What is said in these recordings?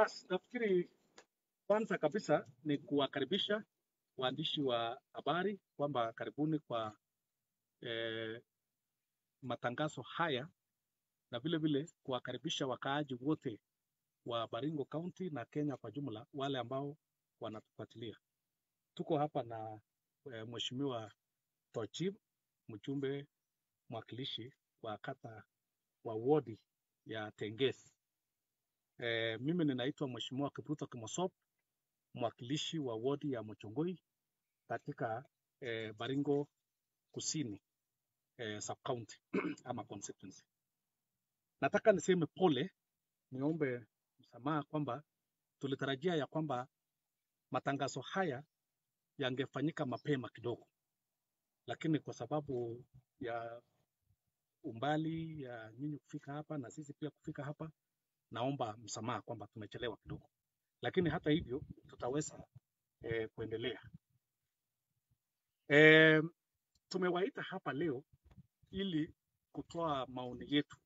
Basi nafikiri kwanza kabisa ni kuwakaribisha waandishi wa habari kwamba karibuni kwa matangazo haya, na vile vile kuwakaribisha wakaaji wote wa Baringo County na Kenya kwa jumla, wale ambao wanatufuatilia. Tuko hapa na Mheshimiwa Tochib, mjumbe mwakilishi wa kata wa wodi ya Tengesi. Mimi ninaitwa Mheshimiwa Ruto Kimosop, mwakilishi wa wodi ya Mochongoi katika Baringo Kusini sub county ama constituency. Nataka niseme pole, niombe msamaha kwamba tulitarajia ya kwamba matangazo haya yangefanyika mapema kidogo, lakini kwa sababu ya umbali ya nyinyi kufika hapa na sisi pia kufika hapa, naomba msamaha kwamba tumechelewa kidogo, lakini hata hivyo tutaweza kuendelea. Tumewaita hapa leo ili kutoa maoni yetu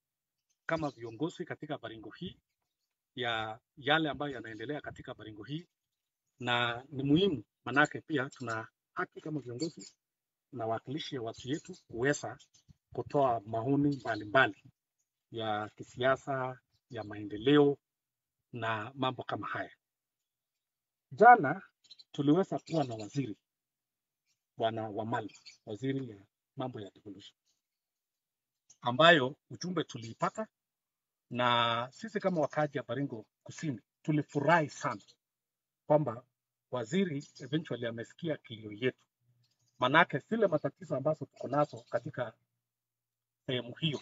kama viongozi katika Baringo hii ya yale ambayo yanaendelea katika Baringo hii, na ni muhimu manake pia tuna haki kama viongozi na wakilishi wa watu yetu kuweza kutoa maoni mbalimbali ya kisiasa, ya maendeleo na mambo kama haya. Jana tuliweza kuwa na waziri Bwana Wamali, waziri ya mambo ya devolution, ambayo ujumbe tuliipata, na sisi kama wakaaji ya Baringo Kusini tulifurahi sana kwamba waziri eventually amesikia kilio yetu, manake zile matatizo ambazo tuko nazo katika sehemu hiyo.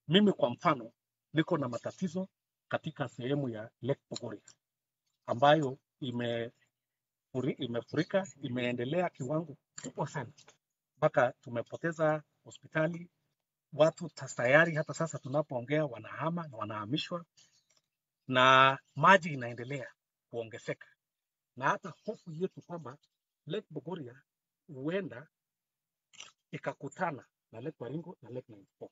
Mimi kwa mfano niko na matatizo katika sehemu ya Lake Bogoria ambayo imefurika, imeendelea kiwango kubwa sana mpaka tumepoteza hospitali. Watu tayari hata sasa tunapoongea wanahama na wanahamishwa, na maji inaendelea kuongezeka, na hata hofu yetu kwamba Lake Bogoria huenda ikakutana na Lake Baringo na Lake 94.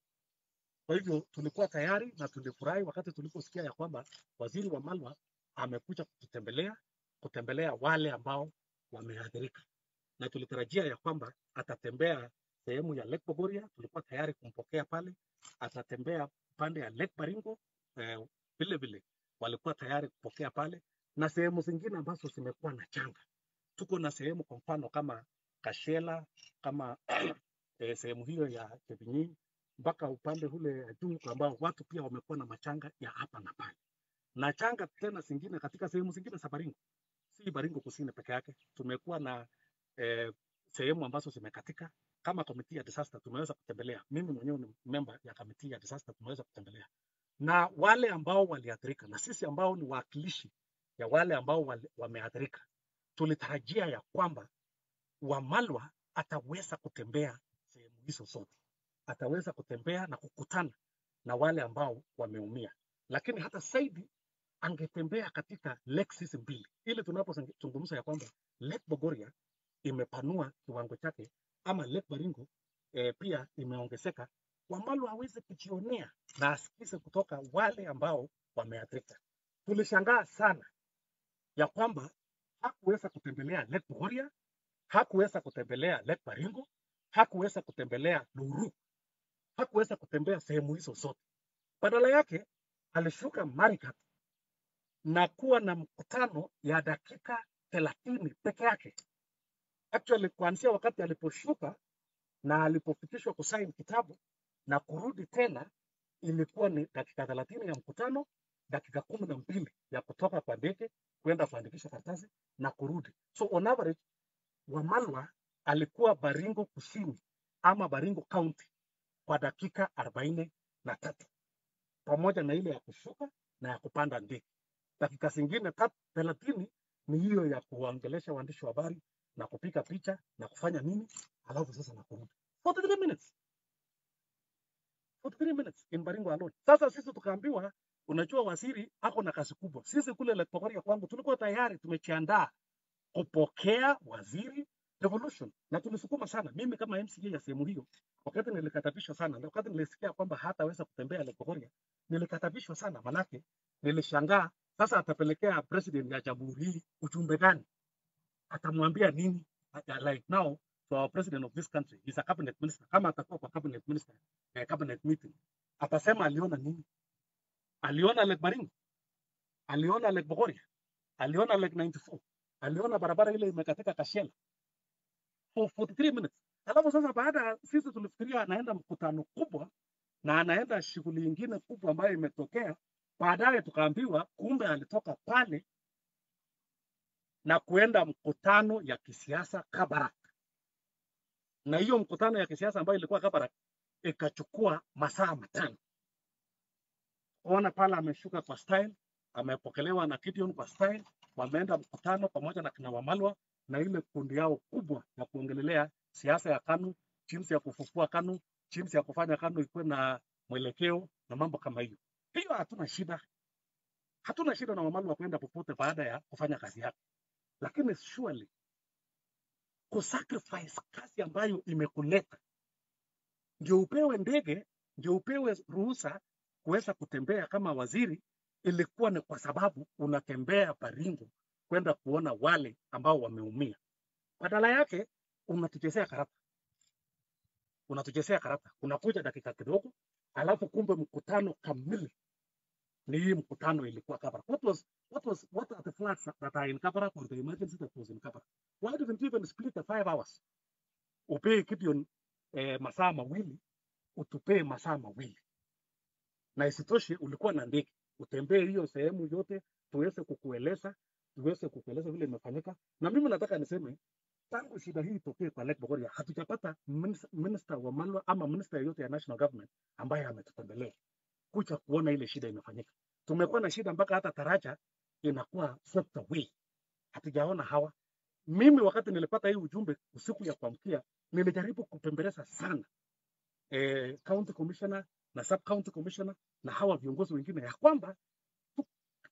Kwa hivyo tulikuwa tayari na tulifurahi wakati tuliposikia ya kwamba waziri wa Malwa amekuja kutembelea wale ambao wameathirika, na tulitarajia ya kwamba atatembea sehemu ya Lake Bogoria, tulikuwa tayari kumpokea pale. Atatembea pande ya Lake Baringo, vile vile walikuwa tayari kupokea pale, na sehemu zingine ambazo zimekuwa na changa. Tuko na sehemu kwa mfano kama Kashela, kama sehemu hiyo ya Kebinyi, mpaka upande ule juu ambao watu pia wamekuwa na machanga ya hapa na pale, na changa tena zingine katika sehemu zingine za Baringo. Si Baringo Kusini peke yake, tumekuwa na sehemu ambazo zimekatika. Kama committee ya disaster tumeweza kutembelea, mimi mwenyewe ni member ya committee ya disaster, tumeweza kutembelea na wale ambao waliathirika, na sisi ambao ni wakilishi ya wale ambao wameathirika. Tulitarajia ya kwamba Wamalwa ataweza kutembea sehemu hizo zote, ataweza kutembea na kukutana na wale ambao wameumia, lakini hata zaidi angetembea katika lake hizi mbili, ili tunapozungumza ya kwamba Lake Bogoria imepanua kiwango chake ama Lake Baringo pia imeongezeka, Wamalwa hawezi kujionea na asikize kutoka wale ambao wameathirika. Tulishangaa sana ya kwamba hakuweza kutembelea Lake Bogoria, hakuweza kutembelea Lake Baringo, hakuweza kutembelea Uhuru, hakuweza kutembea sehemu hizo zote. Badala yake alishuka Marigat na kuwa na mkutano ya dakika 30 peke yake. Actually kuanzia wakati aliposhuka na alipofikishwa kusaini kitabu na kurudi tena, ilikuwa ni dakika 30 ya mkutano, dakika 12 ya kutoka kwa ndege kwenda kuandikisha karatasi na kurudi. So on average Wamalwa alikuwa Baringo Kusini ama Baringo County kwa dakika 43, pamoja na ile ya kushuka na ya kupanda ndege. Dakika zingine 30 ni hiyo ya kuongelesha waandishi wa habari na kupiga picha na kufanya nini, alafu sasa na kurudi. 43 minutes. 43 minutes in Baringo alone. Sasa sisi tukaambiwa, unajua waziri ako na kazi kubwa. Sisi kule Lake Bogoria kwangu tulikuwa tayari tumejiandaa kupokea waziri devolution, na tulisukuma sana. Mimi kama MCA ya sehemu hiyo, wakati nilikatabishwa sana, na wakati nilisikia kwamba hataweza kutembea Lake Bogoria, nilikatabishwa sana, manake nilishangaa Sasa atapelekea president ya jamhuri hii ujumbe gani? Atamwambia nini? Like now, for our president of this country, he's a cabinet minister. Kama atakuwa kwa cabinet minister, cabinet meeting, atasema aliona nini? Aliona Lake Baringo, aliona Lake Bogoria, aliona Lake 94, aliona barabara ile imekatika Kashela for 43 minutes. Alafu sasa baada sisi tulifikiria anaenda mkutano kubwa na anaenda shughuli nyingine kubwa ambayo imetokea, baadaye tukaambiwa kumbe alitoka pale na kuenda mkutano ya kisiasa Kabarak. Na hiyo mkutano ya kisiasa ambayo ilikuwa Kabarak ikachukua masaa matano. Ona pale ameshuka kwa style, amepokelewa na Gideon kwa style, wameenda mkutano pamoja na kina Wamalwa na ile kundi yao kubwa ya kuongelelea siasa ya KANU, jinsi ya kufufua KANU, jinsi ya kufanya KANU ikuwe na mwelekeo na mambo kama hiyo. Hiyo hatuna shida. Hatuna shida na Wamalwa kwenda popote baada ya kufanya kazi yake. Lakini surely kusacrifice kazi ambayo imekuleta ndio upewe ndege, ndio upewe ruhusa kuweza kutembea kama waziri, ilikuwa ni kwa sababu unatembea Baringo kwenda kuona wale ambao wameumia. Badala yake unatuchezea karata. Unatuchezea karata. Unakuja dakika kidogo, alafu kumbe mkutano kamili ni hii mkutano ilikuwa Kabarak. What are the flags that are in Kabarak or the emergency that was in Kabarak? Why didn't you even split the 5 hours? Upee Gideon masaa mawili, utupee masaa mawili. Na isitoshe ulikuwa na ndege. Utembee hiyo sehemu yote, tuweze kukueleza vile imefanyika. Na mimi nataka niseme, tangu shida hii itokee kwa Lake Bogoria, hatujapata minister wa Malwa ama minister yote ya national government ambaye ametutembelea kuja kuona ile shida imefanyika. Tumekuwa na shida mpaka hata taraja inakuwa swept away. Hatujaona hawa. Mimi wakati nilipata hii ujumbe usiku ya kuamkia, nilijaribu kupembeleza sana county commissioner na sub county commissioner na hawa viongozi wengine ya kwamba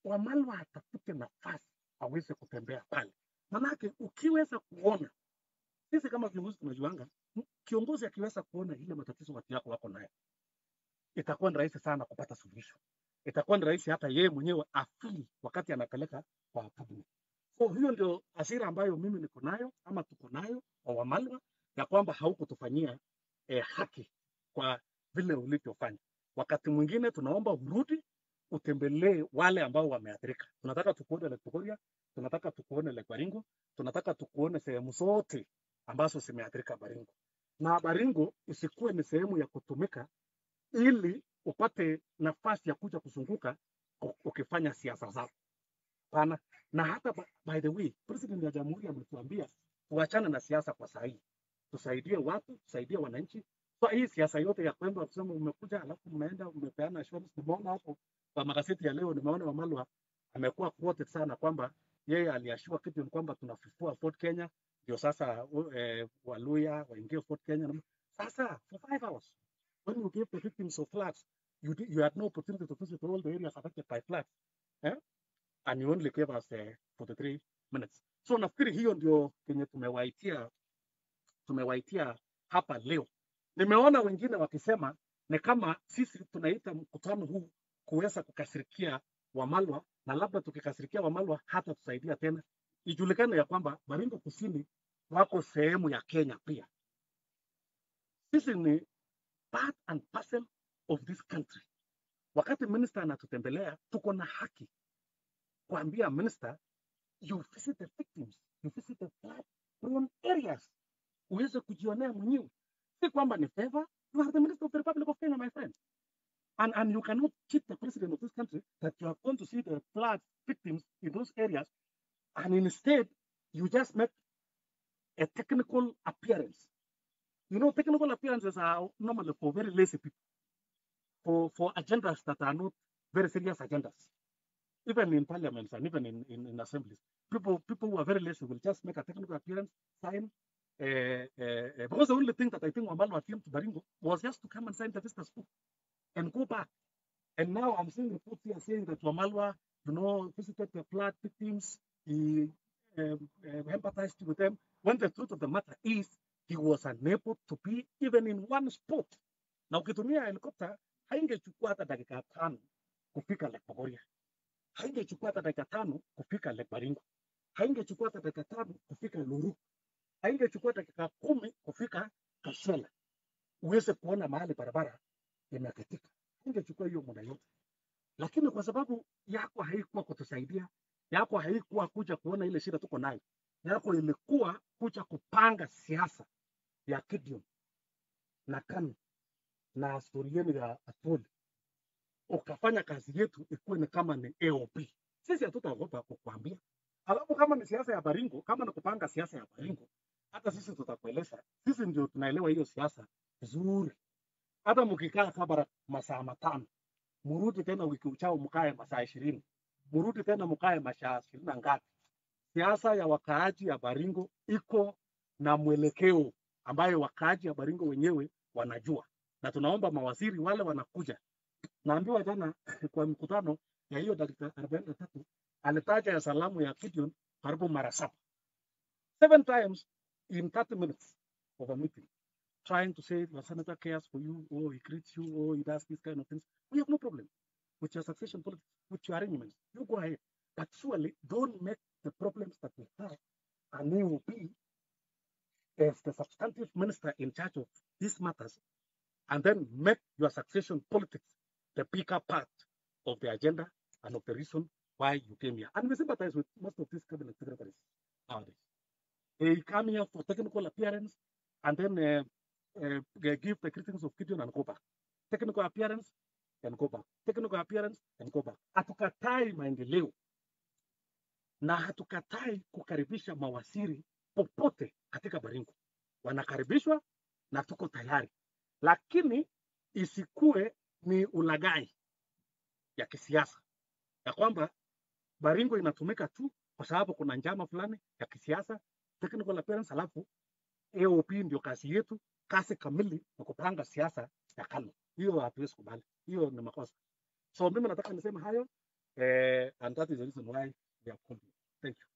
Wamalwa atafute nafasi aweze kutembea pale. Manake ukiweza kuona, sisi kama viongozi tunajuanga, kiongozi akiweza kuona ile matatizo watu yako wako nayo, itakuwa ni rahisi sana kupata suluhisho. Itakuwa ni rahisi hata yeye mwenyewe afili wakati anapeleka kwa cabinet. So hiyo ndio hasira ambayo mimi niko nayo ama tuko nayo kwa Wamalwa, ya kwamba haukutufanyia haki kwa vile ulivyofanya. Wakati mwingine tunaomba urudi utembelee wale ambao wameathirika. Tunataka tukuone Lake Bogoria, tunataka tukuone Lake Baringo, tunataka tukuone sehemu zote ambazo zimeathirika Baringo. Na Baringo isikuwe ni sehemu ya kutumika ili upate nafasi ya kuja kuzunguka ukifanya siasa zako. Pana. Na hata by the way, president ya jamhuri ametuambia tuachane na siasa kwa sahihi. Tusaidie watu, tusaidie wananchi. So hii siasa yote ya kwenda kusema umekuja alafu umeenda umepeana assurance, tumeona hapo kwa magazeti ya leo, nimeona Wamalwa amekuwa quoted sana kwamba yeye aliashua kitu ni kwamba tunafufua Fort Kenya, ndio sasa Waluya waingie Fort Kenya. Sasa for 5 hours when you give the victims of floods, you had no opportunity to visit all the areas affected by floods. And you only gave us 43 minutes. So nafikiri hiyo ndio kenye tumewaitia hapa leo. Nimeona wengine wakisema ni kama sisi tunaita mkutano huu kuweza kukasirikia Wamalwa, na labda tukikasirikia Wamalwa hata tusaidia tena. Ijulikane ya kwamba Baringo Kusini wako sehemu ya Kenya pia. Sisi ni part and parcel of this country. Wakati minister anatutembelea, tuko na haki kuambia minister, you visit the victims, you visit the flood-prone areas, uweze kujionea mwenyewe. Si kwamba ni favor, you are the minister of the Republic of Kenya, my friend. And you cannot cheat the president of this country that you have gone to see the flood victims in those areas, and instead you just make a technical appearance. You know, technical appearances are normally for very lazy people, for agendas that are not very serious agendas. Even in parliaments and even in assemblies, people who are very lazy will just make a technical appearance, sign. Because the only thing that I think Wamalwa came to Baringo was just to come and sign the visitors book and go back. And now I'm seeing reports here saying that Wamalwa, visited the flood victims, he empathized with them, when the truth of the matter is he was unable to be even in one spot. Na ukitumia helicopter haingechukua hata dakika 5 kufika Lake Bogoria. haingechukua hata dakika 5 kufika Lake Baringo, haingechukua hata dakika 5 kufika Luru, haingechukua dakika 10 kufika Kashela uweze kuona mahali barabara imekatika, haingechukua hiyo muda yote. Lakini kwa sababu yako haikuwa kutusaidia, yako haikuwa kuja kuona ile shida tuko nayo, yako ilikuwa kuja kupanga siasa ya Gideon na KANU na stori yenu ya Atwoli, ukafanya kazi yetu ikuwe ni kama ni AOP. Sisi hatutaogopa kukuambia. Alafu kama ni siasa ya Baringo, kama ni kupanga siasa ya Baringo, hata sisi tutakueleza. Sisi ndio tunaelewa hiyo siasa vizuri. Hata mkikaa kabla masaa 5, murudi tena wiki uchao mkae masaa 20, murudi tena mkae masaa 20 na ngapi. Siasa ya wakaaji ya Baringo iko na mwelekeo ambayo wakaaji ya Baringo wenyewe wanajua, na tunaomba mawaziri wale wanakuja. Naambiwa jana kwa mkutano ya hiyo dakika 43 alitaja ya salamu ya Gideon karibu mara 7 times in 30 minutes of a meeting, trying to say the senator cares for you, or he greets you, or he does these kind of things. We have no problem with your succession politics, with your arrangements. You go ahead, but surely don't make the problems that we have and you will be as the substantive minister in charge of these matters, and then make your succession politics the bigger part of the agenda and of the reason why you came here. And we sympathize with most of these cabinet secretaries nowadays. They come here for technical appearance and then give the greetings of Gideon and go back. Technical appearance and go back. Technical appearance and go back. Hatukatai maendeleo na hatukatai kukaribisha mawaziri popote katika Baringo. Wanakaribishwa na tuko tayari, lakini isikue ni ulagai ya kisiasa ya kwamba Baringo inatumika tu kwa sababu kuna njama fulani ya kisiasa, technical appearance, alafu AOP ndio kazi yetu. Kazi kamili na kupanga siasa ya KANU. Hiyo hatuwezi kubali, hiyo ni makosa. So mimi nataka niseme hayo, and that is the reason why we are coming. Thank you.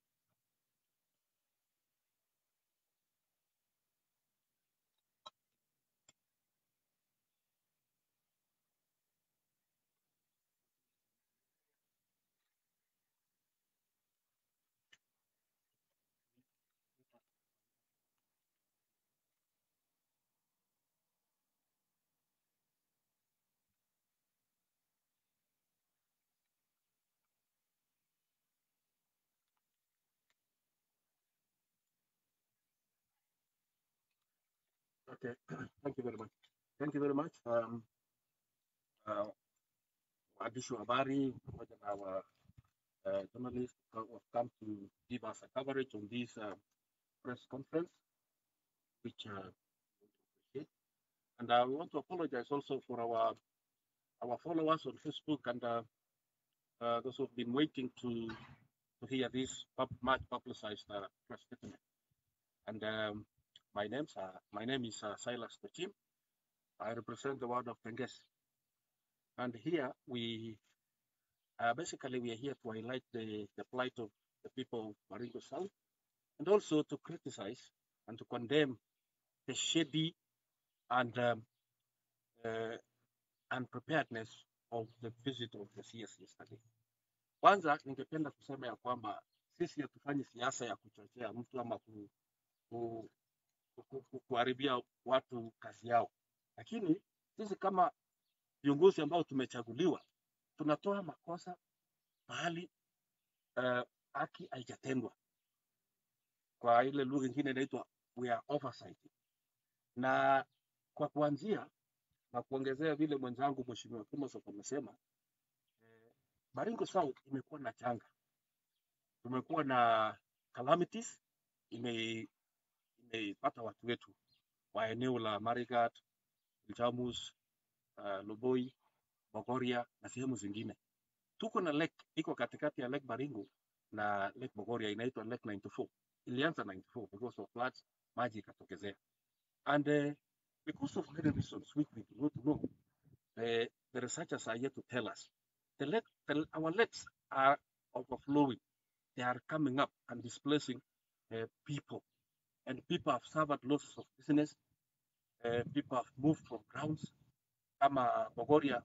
Okay, thank you very much. Thank you very much. Waandishi wa habari pamoja na journalists who have come to give us a coverage on this press conference, which we appreciate. And we want to apologize also for our followers on Facebook and those who have been waiting to hear this much publicized press statement. And my name is Silas Tochim. I represent the ward of Tenges. And here we basically we are here to highlight the plight of the people of Baringo South, and also to criticize and to condemn the shady and unpreparedness of the visit of the CS yesterday. Kwanza ningependa kusema ya kwamba sisi hatufanyi siasa ya kuchochea mtu ama kuharibia watu kazi yao, lakini sisi kama viongozi ambao tumechaguliwa tunatoa makosa mahali haki haijatendwa. Kwa ile lugha nyingine inaitwa we are oversight. Na kwa kuanzia na kuongezea vile mwenzangu Mheshimiwa Kumaso amesema, Baringo South imekuwa na changa. Tumekuwa na calamities imepata watu wetu wa eneo la Marigat, Ilchamus, Loboi, Bogoria na sehemu zingine. Tuko na lake iko katikati ya Lake Baringo na Lake Bogoria, inaitwa Lake 94. Ilianza 94 because of floods, maji ikatokezea. And because of many reasons which we do not know, the researchers are yet to tell us. Our lakes are overflowing. They are coming up and displacing people. And people have suffered losses of business. People have moved from grounds. Kama Bogoria,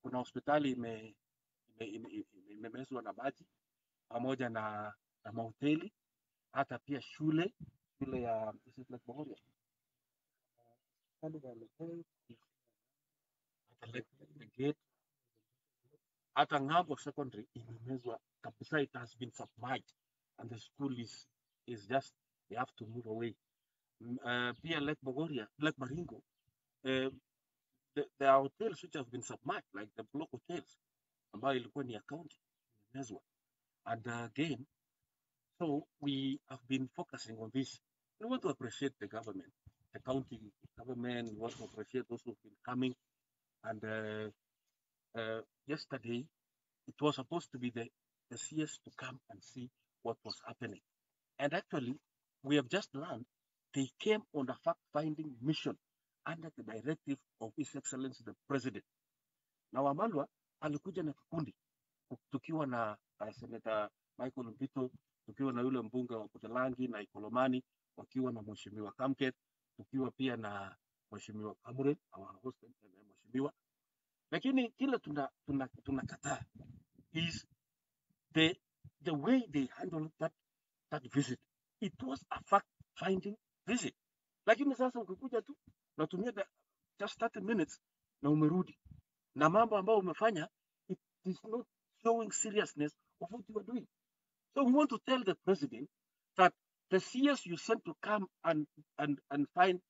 kuna hospitali imemezwa na maji pamoja na mahoteli, hata pia shule ya Bogoria the gate, hata ng'ambo secondary imemezwa kabisa, it has been submerged and the school is just, they have to move away. Pia Lake Bogoria, Lake Baringo, there are hotels which have been submerged, like the block hotels ambayo ilikuwa ni ya county imemezwa. And again, so we have been focusing on this. We want to appreciate the government, the county government. We want to appreciate those who've been coming. And yesterday, it was supposed to be the CS to come and see what was happening. And actually, we have just learned they came on a fact-finding mission under the directive of His Excellency the President. Na Wamalwa alikuja na kikundi tukiwa na Senator Michael Mpito, tukiwa na yule mbunge wa Budalangi na Ikolomani, wakiwa na Mheshimiwa Kamket, tukiwa pia na Mheshimiwa Kamure, our host Mheshimiwa. Lakini kile tunakataa is the way they handled that visit. It was a fact-finding visit. Lakini sasa ukikuja tu natumia just 30 minutes na umerudi na mambo ambayo umefanya, it is not showing seriousness of what you are doing. So we want to tell the president that the CS you sent to come and find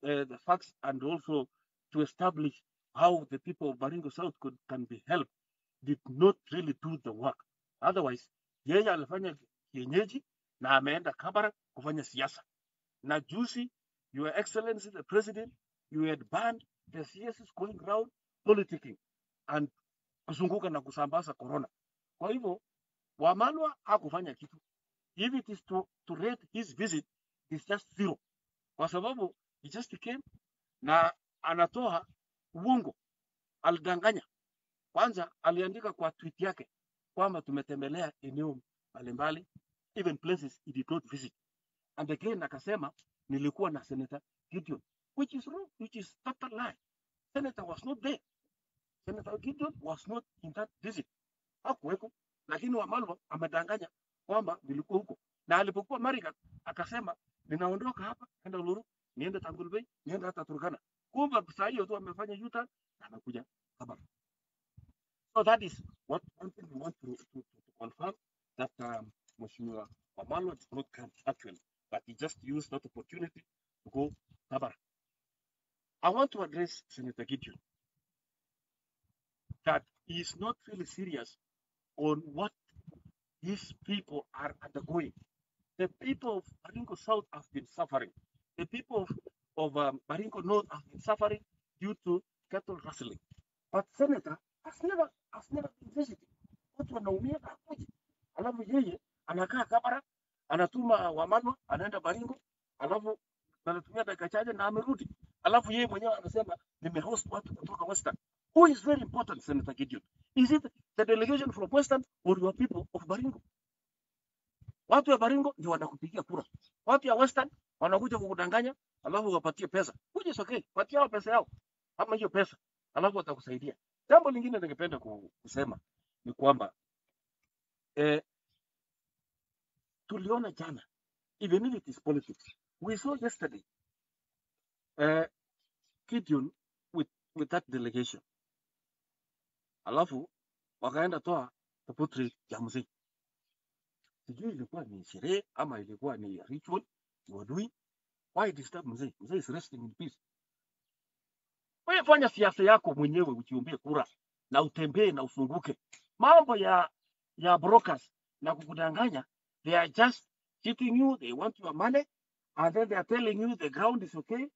the facts and also to establish how the people of Baringo South can be helped did not really do the work. Otherwise, yeye alifanya kienyeji na ameenda Kabarak kufanya siasa. Na juzi, Your Excellency the President, you had banned the CS going around politicking and kuzunguka na kusambaza corona. Kwa hivyo, Wamalwa hakufanya kitu. If it is to rate his visit, it's just zero. Kwa sababu, he just came na anatoa uongo, alidanganya. Kwanza aliandika kwa tweet yake kwamba tumetembelea eneo mbalimbali, even places he did not visit. And again akasema nilikuwa na Senator Gideon, which is wrong, which is total lie. Senator was not there. Senator Gideon was not in that visit. Hakuweko, lakini Wamalwa amedanganya kwamba nilikuwa huko. Na alipokuwa Marigat akasema ninaondoka hapa kwenda Uluru, niende Tangulbei, niende hata Turkana. Kumbe saa hiyo tu amefanya U-turn na anakuja Kabarak. So that is one thing we want to confirm, that Mheshimiwa Wamalwa did not come actually, but he just used that opportunity to go Kabarak. I want to address Senator Gideon that he is not really serious on what these people are undergoing. The people of Baringo South have been suffering. The people of Baringo North have been suffering due to cattle rustling. But Senator has never been visiting. Watu wanaumia hakuja. Alafu yeye anakaa Kabarak, anatuma Wamalwa, anaenda Baringo, alafu anatumia dakika chache na amerudi. Alafu yeye mwenyewe anasema nimehost watu kutoka Western. Who is very important, Senator Gideon? Is it the delegation from Western or your people of Baringo? Watu wa Baringo ndio wanakupigia kura. Watu ya Western wanakuja kukudanganya, alafu wapatie pesa. Which is okay, patia wao pesa yao. Ama hiyo pesa, alafu watakusaidia. Jambo lingine ningependa kusema ni kwamba tuliona jana, even if it is politics, we saw yesterday Gideon with that delegation. Alafu wakaenda toa portrait ya mzee. Sijui ilikuwa ni sherehe ama ilikuwa ni ritual you were doing. Why disturb mzee? Mzee is resting in peace. Wewe fanya siasa yako mwenyewe, uchiombee kura na utembee na ufunguke. Mambo ya brokers na kukudanganya, they are just cheating you, they want your money and then they are telling you the ground is okay.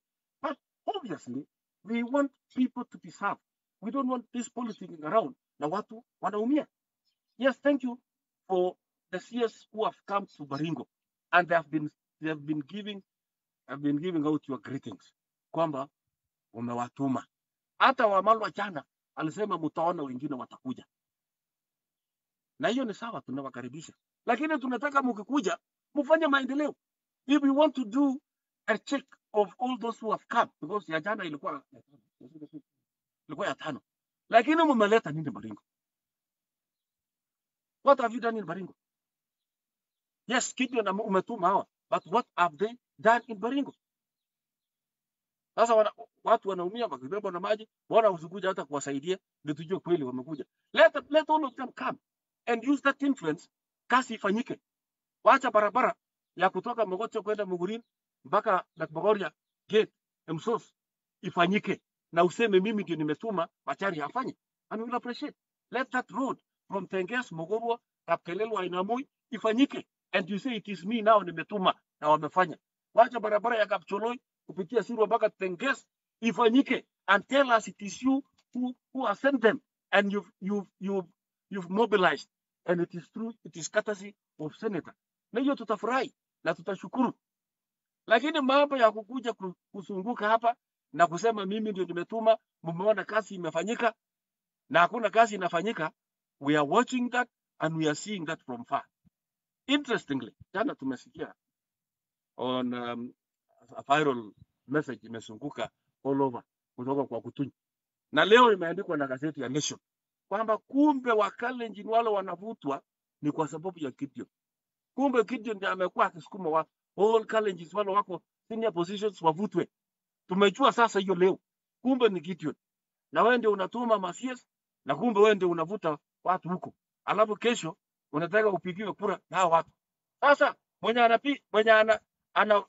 But obviously we want people to be served. We don't want this politics around na watu wanaumia. Yes, thank you for the CS who have come to Baringo and they have been giving out your greetings kwamba umewatuma. Hata Wamalwa jana alisema mtaona wengine watakuja. Na hiyo ni sawa, tunawakaribisha. Lakini tunataka mkikuja mfanye maendeleo. If we want to do a check of all those who have come, because ya jana ilikuwa ya 5. Lakini mmeleta nini Baringo? What have you done in Baringo? Yes, Gideon umetuma hawa, but what have they done in Baringo? Sasa watu wanaumia wakibebwa na maji, bora usikuja hata kuwasaidia ndio tujue kweli wamekuja. Let all of them come and use that influence, kazi ifanyike. Wacha barabara ya kutoka Mogocho kwenda Mugurin mpaka Nakbogoria gate Msos ifanyike, na useme mimi ndio nimetuma Machari afanye, and we will appreciate. Let that road from Tenges Mogorwa Kapkelelo Ainamoi ifanyike, and you say it is me now nimetuma na wamefanya. Wacha barabara ya Kapcholoi kupitia Sirwa mpaka Tenges ifanyike, and tell us it is you who have sent them, and you've mobilized, and it is true, it is courtesy of senator. Na hiyo tutafurahi na tutashukuru, lakini mambo ya kukuja kusunguka hapa na kusema mimi ndio nimetuma, mmeona kazi imefanyika na hakuna kazi inafanyika. We are watching that and we are seeing that from far. Interestingly, jana tumesikia on a viral message imesunguka all over kutoka kwa Kutunyi, na leo imeandikwa na gazeti ya Nation kwamba kumbe Wakalenjin wale wanavutwa ni kwa sababu ya Gideon. Kumbe Gideon ndiye amekuwa akisukuma watu all Kalenjins wale wako senior positions wavutwe. Tumejua sasa hiyo leo, kumbe ni Gideon, na wewe ndio unatuma masies, na kumbe wewe ndio unavuta watu huko, alafu kesho unataka upigiwe kura na watu. Sasa mwenye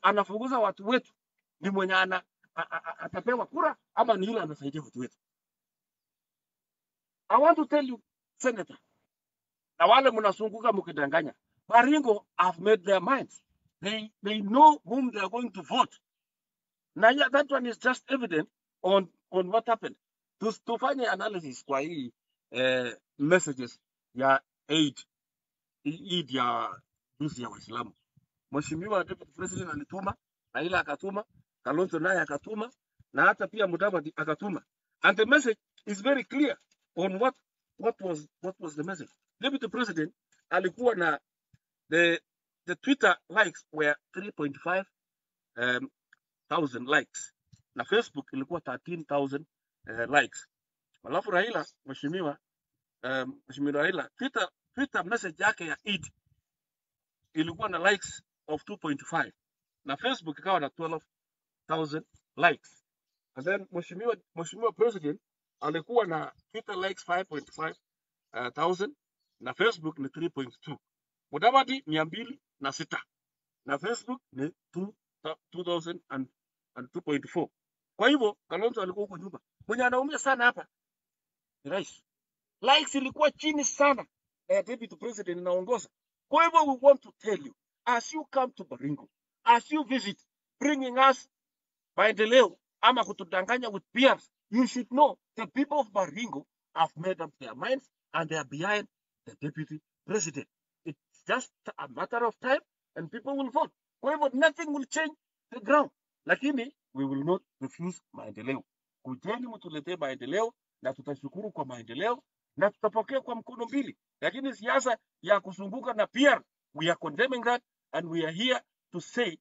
anafuguza watu wetu ni mwenye atapewa kura ama ni yule anasaidia watu wetu? I want to tell you, Senator, na wale mnasunguka mkidanganya, Baringo have made their minds. They know whom they are going to vote. Now, yeah, that one is just evident on what happened. Tufanye analysis kwa hii messages ya Eid ya juzi ya Waislamu. Mheshimiwa Deputy President alituma, Raila akatuma, Kalonzo naye akatuma, na hata pia Mudavadi akatuma. And the message is very clear on what was the message. Deputy President alikuwa na the Twitter likes were 3.5 thousand likes, na Facebook ilikuwa 13,000 likes. Alafu Raila, mheshimiwa Raila, Twitter message yake ya Eid ilikuwa na likes of 2.5 na Facebook ikawa na 12,000 likes. And then mheshimiwa President alikuwa na Twitter likes 5.5 thousand na Facebook ni 3.2. Mudavadi 206 na Facebook ni 2,002.4. Kwa hivyo Kalonzo alikuwa huko nyuma. Mwenye anaumia sana hapa ni rais. Likes ilikuwa chini sana na Deputy President inaongoza. Kwa hivyo we want to tell you, as you come to Baringo, as you visit, bringing us maendeleo ama kutudanganya with peers, you should know the people of Baringo have made up their minds and they are behind the Deputy President. It's just a matter of time and people will vote. Kwa hivyo nothing will change the ground, lakini we will not refuse maendeleo. Kujeni mtuletee maendeleo na tutashukuru kwa maendeleo na tutapokea kwa mkono mbili, lakini siasa ya kusunguka na PR, we are condemning that and we are here to say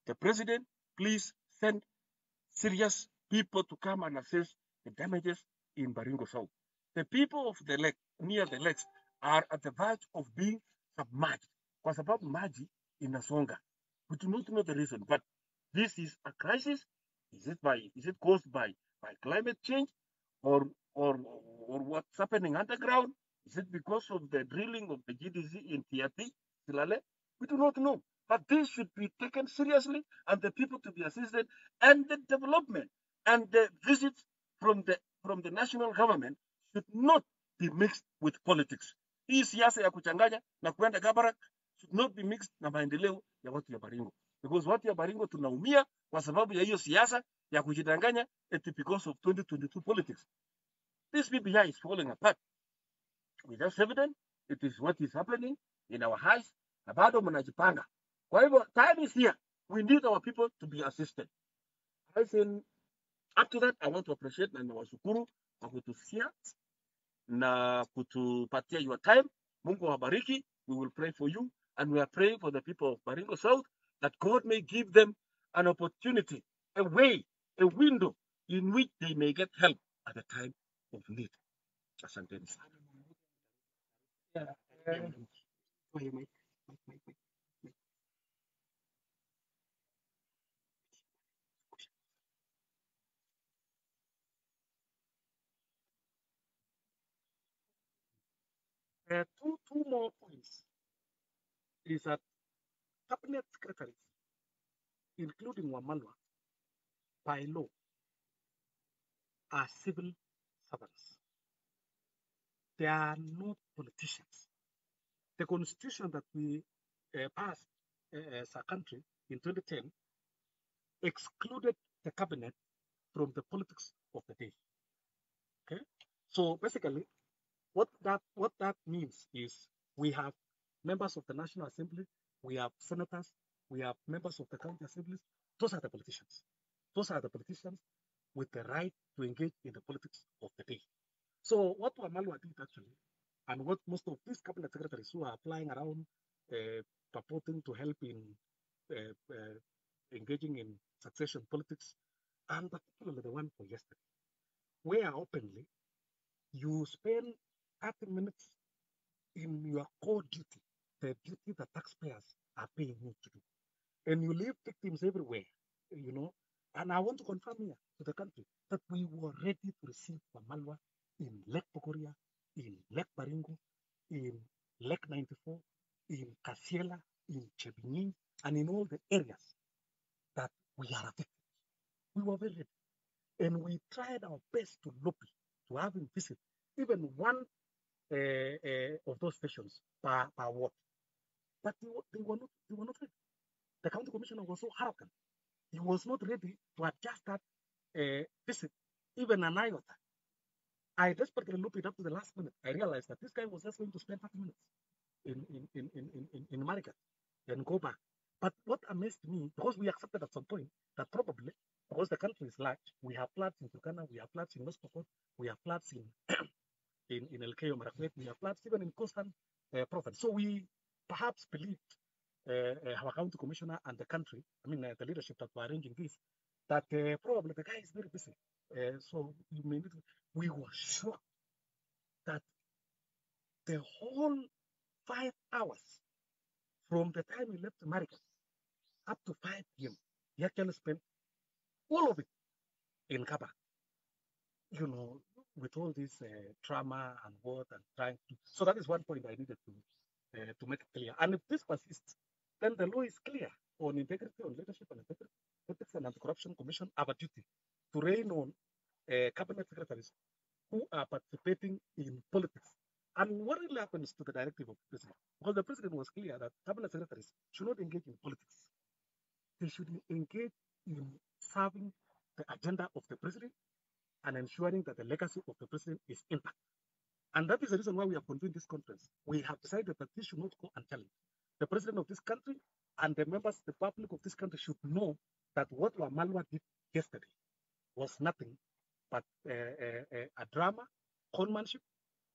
the president, please send serious people to come and assess the damages in Baringo South. The people of the lake, near the lakes, are at the verge of being submerged kwa sababu maji inasonga. We do not know the reason, but this is a crisis. Is it caused by climate change or what's happening underground? Is it because of the drilling of the GDC in Tiati, Silale? We do not know. But this should be taken seriously and the people to be assisted, and the development and the visits from the national government should not be mixed with politics. Hii siasa ya kuchanganya na kuenda Kabarak should not be mixed na maendeleo ya watu ya Baringo. Because watu ya Baringo tunaumia kwa sababu ya hiyo siasa ya kujidanganya because of 2022 politics. This BBI is falling apart. We just evident it is what is happening in our eyes, na bado mnajipanga. Kwa hivyo time is here. We need our people to be assisted. I think up to that I want to appreciate na nawashukuru kwa kutusikia na kutupatia your time. Mungu awabariki. We will pray for you and we are praying for the people of Baringo South that God may give them an opportunity, a way, a window in which they may get help at the time of need. Asanteni sana. Wait, wait, wait. Two more points is that cabinet secretaries, including Wamalwa, by law, are civil servants. They are not politicians. The constitution that we passed as a country in 2010 excluded the cabinet from the politics of the day. Okay, so basically, what that means is we have members of the National Assembly, we have senators, we have members of the county assemblies. Those are the politicians. Those are the politicians with the right to engage in the politics of the day. So what Wamalwa did actually, and what most of these cabinet secretaries who are flying around purporting to help in engaging in succession politics, and particularly the one for yesterday, where openly you spend 30 minutes in your core duty, the duty that taxpayers are paying you to do. And you leave victims everywhere, you know. And I want to confirm here to the country that we were ready to receive Wamalwa in Lake Bogoria, in Lake Baringo, in Lake 94, in Kasiela, in Chebinin, and in all the areas that we are affected. We were very ready. And we tried our best to lobby to have him visit even one of those stations per ward. But they were not ready. The county commissioner was so arrogant. He was not ready to adjust that visit, even an iota. I desperately looked it up to the last minute. I realized that this guy was just going to spend 30 minutes in America and go back. But what amazed me, because we accepted at some point that probably, because the country is large, we have floods in Turkana, we have floods in West Pokot, we have floods in Elgeyo Marakwet, we have floods even in Coastal Province. So we perhaps believed our county commissioner and the country, the leadership that were arranging this, that probably the guy is very busy. So we were shocked that the whole 5 hours from the time he left America up to 5 p.m., he actually spent all of it in Kaba, with all this trauma and what and trying to. So that is one point I needed to make it clear. And if this persists, then the law is clear on integrity, on leadership and integrity, ethics and anti-corruption commission have a duty to rein on cabinet secretaries who are participating in politics. And what really happens to the directive of the president? Because the president was clear that cabinet secretaries should not engage in politics. They should engage in serving the agenda of the president and ensuring that the legacy of the president is intact. And that is the reason why we have convened this conference. We have decided that this should not go unchallenged. The president of this country and the members, the public of this country should know that what Wamalwa did yesterday was nothing but a drama, conmanship,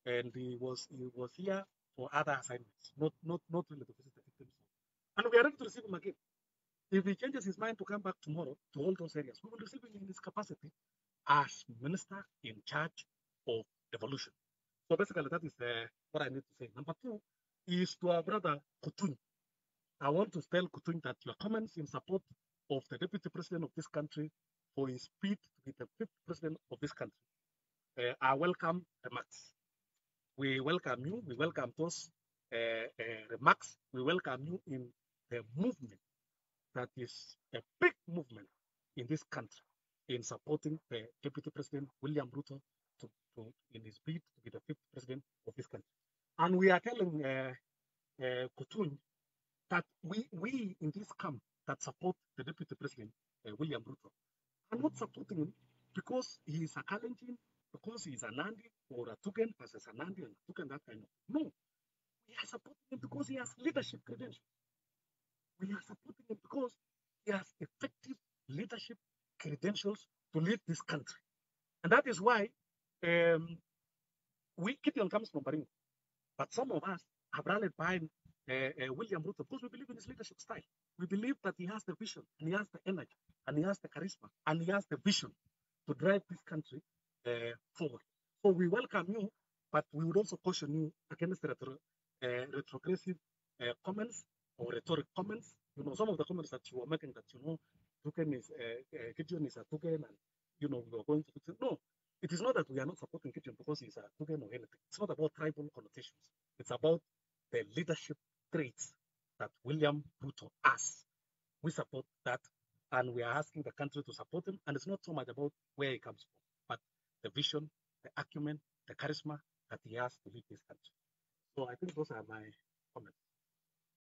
and he was here for other assignments, not really to visit the victims. And we are ready to receive him again. If he changes his mind to come back tomorrow to all those areas, we will receive him in his capacity as minister in charge of devolution. So basically, that is what I need to say. Number two is to our brother Kutuny. I want to tell Kutuny that your comments in support of the deputy president of this country for his bid to be the fifth president of this country are welcome remarks. We welcome you. We welcome those remarks. We welcome you in the movement that is a big movement in this country in supporting the Deputy President William Ruto in his bid to be the fifth president of this country. And we are telling Kutuny that we in this camp that support the Deputy President William Ruto are not supporting him because he is a Kalenjin, because he is a Nandi or a Tugen versus a Nandi and a Tugen, that kind of. No, we are supporting him because he has leadership credentials. We are supporting him because he has effective leadership credentials to lead this country. And that is why Gideon comes from Baringo. But some of us have rallied behind William Ruto because we believe in his leadership style. We believe that he has the vision, and he has the energy, and he has the charisma, and he has the vision to drive this country forward. So we welcome you, but we would also caution you against retrogressive comments or rhetoric comments. Some of the comments that you were making that, Tuken is, Gideon is a Tuken and, we are going to, no, it is not that we are not supporting Gideon because he's a Tuken or anything. It's not about tribal connotations. It's about the leadership traits that William Ruto has. We support that, and we are asking the country to support him. And it's not so much about where he comes from, but the vision, the acumen, the charisma that he has to lead this country. So I think those are my comments.